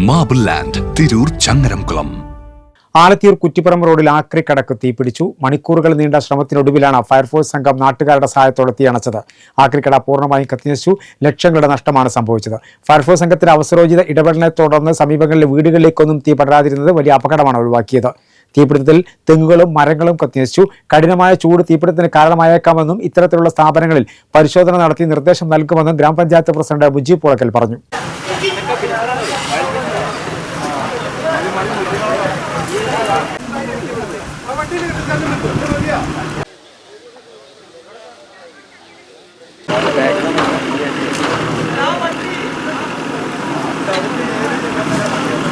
Marble land Tirur Changaramkulam. Alathiyur Kuttippuram റോഡിൽ ആക്രിക്കടക്ക് തീപിടിച്ചു. മണിക്കൂറുകൾ നീണ്ട ശ്രമത്തിനൊടുവിലാണ് ഫയർഫോഴ്സ് സംഘം നാട്ടുകാരുടെ സഹായത്തോടെ തീയണച്ചത്. ആക്രിക്കട പൂർണ്ണമായും കത്തിനശിച്ചു. ലക്ഷങ്ങളുടെ നഷ്ടമാണ് സംഭവിച്ചത്. ഫയർഫോഴ്സ് സംഘത്തിന്റെ അവസരോചിത ഇടപെടലിനെ തുടർന്ന് സമീപങ്ങളിലെ വീടുകളിലേക്കൊന്നും തീ പടരാതിരുന്നത് വലിയ അപകടമാണ് ഒഴിവാക്കിയത്. തീപിടുത്തത്തിൽ തെങ്ങുകളും മരങ്ങളും കത്തിനശിച്ചു. കഠിനമായ ചൂട് തീപിടുത്തത്തിന് കാരണമായേക്കാമെന്നും ഇത്തരത്തിലുള്ള സ്ഥാപനങ്ങളിൽ പരിശോധന നടത്തി നിർദ്ദേശം നൽകുമെന്നും ഗ്രാമപഞ്ചായത്ത് പ്രസിഡന്റ് മുജീബ് പുളക്കൽ പറഞ്ഞു.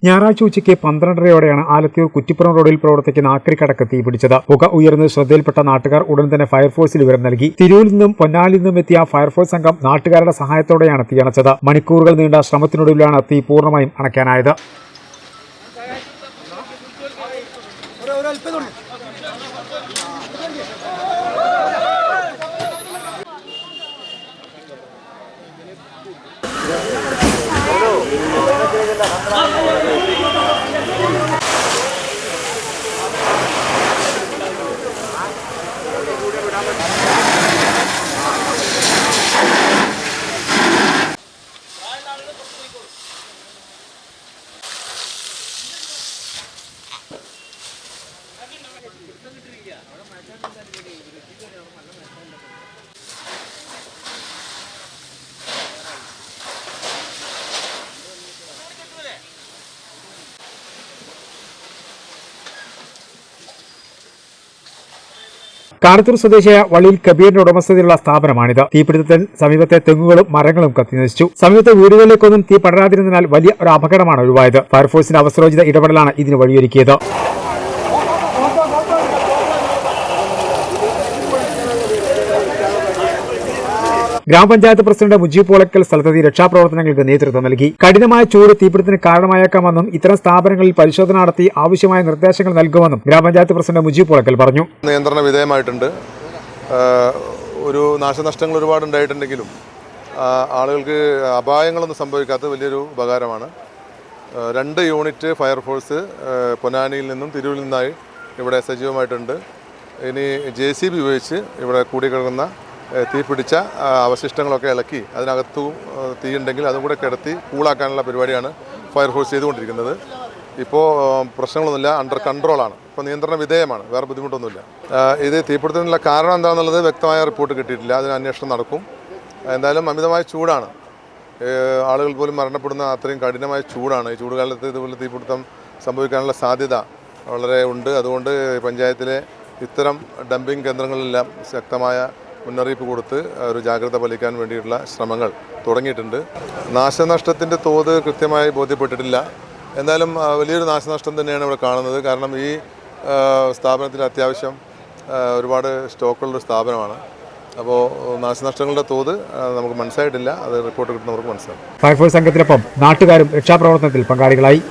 ഞായറാഴ്ച ഉച്ചയ്ക്ക് 12:30യോടെയാണ് ആലത്തിയൂർ കുറ്റിപ്പുറം റോഡിൽ പ്രവർത്തിക്കുന്ന ആക്രിക്കടക്ക് തീപിടിച്ചത്. പുക ഉയർന്ന് ശ്രദ്ധയിൽപ്പെട്ട നാട്ടുകാർ ഉടൻ തന്നെ ഫയർഫോഴ്സിൽ വിവരം നൽകി. തിരൂരിൽ നിന്നും പൊന്നാലിൽ നിന്നും എത്തിയ ഫയർഫോഴ്സ് സംഘം നാട്ടുകാരുടെ സഹായത്തോടെയാണ് തീയണച്ചത്. മണിക്കൂറുകൾ നീണ്ട ശ്രമത്തിനൊടുവിലാണ് തീ പൂർണ്ണമായും അണയ്ക്കാനായത്. കാരത്തൂർ സ്വദേശിയായ വള്ളിയിൽ കബീറിന്റെ ഉടമസ്ഥതയിലുള്ള സ്ഥാപനമാണിത്. തീപിടുത്തത്തിൽ സമീപത്തെ തെങ്ങുകളും മരങ്ങളും കത്തിനശിച്ചു. സമീപത്തെ വീടുകളിലേക്കൊന്നും തീ പടരാതിരുന്നതിനാൽ വലിയ ഒരു അപകടമാണ് ഒഴിവായത്. ഫയർഫോഴ്സിന്റെ അവസരോചിത ഇടപെടലാണ് ഇതിന് വഴിയൊരുക്കിയത്. ഗ്രാമപഞ്ചായത്ത് പ്രസിഡന്റ് മുജീബ് പുളക്കൽ സ്ഥലത്തെത്തി രക്ഷാപ്രവർത്തനങ്ങൾക്ക് നേതൃത്വം നൽകി. കഠിനമായ ചൂട് തീപിടുത്തത്തിന് കാരണമായേക്കാമെന്നും ഇത്തരം സ്ഥാപനങ്ങളിൽ പരിശോധന നടത്തി ആവശ്യമായ നിർദ്ദേശങ്ങൾ നൽകുമെന്നും ഗ്രാമപഞ്ചായത്ത് പ്രസിഡന്റ് മുജീബ് പുളക്കൽ പറഞ്ഞു. നിയന്ത്രണ വിധേയമായിട്ടുണ്ട്. ഒരു നാശനഷ്ടങ്ങൾ ഒരുപാട് ഉണ്ടായിട്ടുണ്ടെങ്കിലും ആളുകൾക്ക് അപായങ്ങളൊന്നും സംഭവിക്കാത്ത വലിയൊരു ഉപകാരമാണ്. 2 യൂണിറ്റ് ഫയർഫോഴ്സ് പൊന്നാനിയിൽ നിന്നും തിരൂരിൽ നിന്നായി ഇവിടെ സജീവമായിട്ടുണ്ട്. ഇനി JCB ഉപയോഗിച്ച് ഇവിടെ കൂടിക്കിടക്കുന്ന തീപിടിച്ച അവശിഷ്ടങ്ങളൊക്കെ ഇളക്കി അതിനകത്തു തീയുണ്ടെങ്കിൽ അതും കൂടെ കിടത്തി കൂളാക്കാനുള്ള പരിപാടിയാണ് ഫയർഫോഴ്സ് ചെയ്തുകൊണ്ടിരിക്കുന്നത്. ഇപ്പോൾ പ്രശ്നങ്ങളൊന്നുമില്ല, അണ്ടർ കൺട്രോളാണ്, ഇപ്പോൾ നിയന്ത്രണ വിധേയമാണ്, വേറെ ബുദ്ധിമുട്ടൊന്നുമില്ല. ഇത് തീപിടുത്തത്തിനുള്ള കാരണം എന്താണെന്നുള്ളത് വ്യക്തമായ റിപ്പോർട്ട് കിട്ടിയിട്ടില്ല, അതിന് അന്വേഷണം നടക്കും. എന്തായാലും അമിതമായ ചൂടാണ്, ആളുകൾ പോലും മരണപ്പെടുന്ന അത്രയും കഠിനമായ ചൂടാണ്. ഈ ചൂടുകാലത്ത് ഇതുപോലെ തീപിടുത്തം സംഭവിക്കാനുള്ള സാധ്യത വളരെ ഉണ്ട്. അതുകൊണ്ട് പഞ്ചായത്തിലെ ഇത്തരം ഡംപിങ് കേന്ദ്രങ്ങളിലെല്ലാം ശക്തമായ മുന്നറിയിപ്പ് കൊടുത്ത് ഒരു ജാഗ്രത പാലിക്കാൻ വേണ്ടിയിട്ടുള്ള ശ്രമങ്ങൾ തുടങ്ങിയിട്ടുണ്ട്. നാശനഷ്ടത്തിൻ്റെ തോത് കൃത്യമായി ബോധ്യപ്പെട്ടിട്ടില്ല. എന്തായാലും വലിയൊരു നാശനഷ്ടം തന്നെയാണ് ഇവിടെ കാണുന്നത്. കാരണം ഈ സ്ഥാപനത്തിൽ അത്യാവശ്യം ഒരുപാട് സ്റ്റോക്കുള്ളൊരു സ്ഥാപനമാണ്. അപ്പോൾ നാശനഷ്ടങ്ങളുടെ തോത് നമുക്ക് മനസ്സിലായിട്ടില്ല, അത് റിപ്പോർട്ട് കിട്ടുന്നവർക്ക് മനസ്സിലാവും. ഫയർഫോഴ്സ് സംഘത്തിനൊപ്പം നാട്ടുകാരും രക്ഷാപ്രവർത്തനത്തിൽ പങ്കാളികളായി.